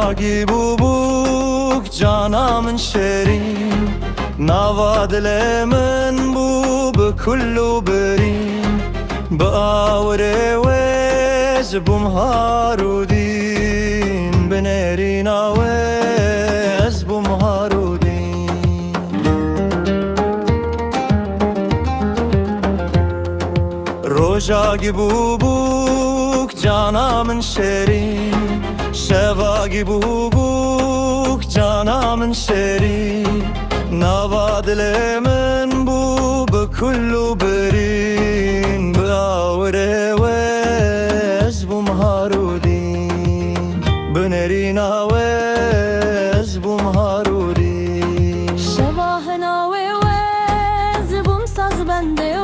Roja bubuk cana min şerin Nava dile min bu kullu berin Ba'awre wez bum harudin Benerina wez bum harudin Roja bubuk cana min şerin Şeva bubuk cana min şerin Nava dile min bu kullu berin Ba'awre wez bum harudin Benerina wez bum harudin شباهنا ووز بمسخ بنده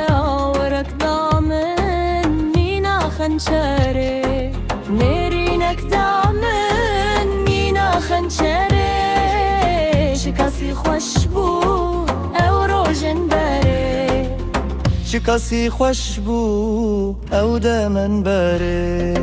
وورك دامن مينا خنشري نرينك دامن مينا خنشري شكاسي خوش بو او روجن بري شكاسي خوش بو او دمن بري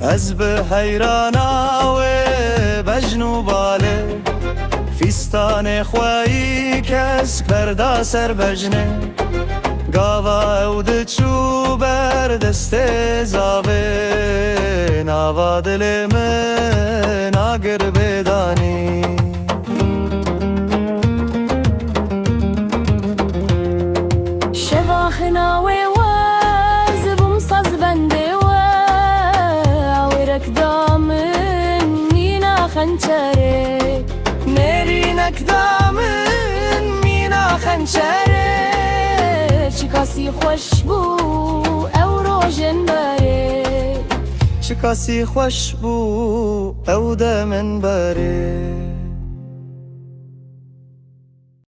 از به حیرانا و بجنو باله فیستان خواهی کس کرده سر بجنه گاوا او دچو بر دست زاوه ناوا دل من اگر بدانی شباهنا ووز بمسخ بنده وورك دامن مينا خنشري نرینک دامن مینا خنچره شكاسي خوش بو او روجن بري شکاسی خوش بو او دمن بره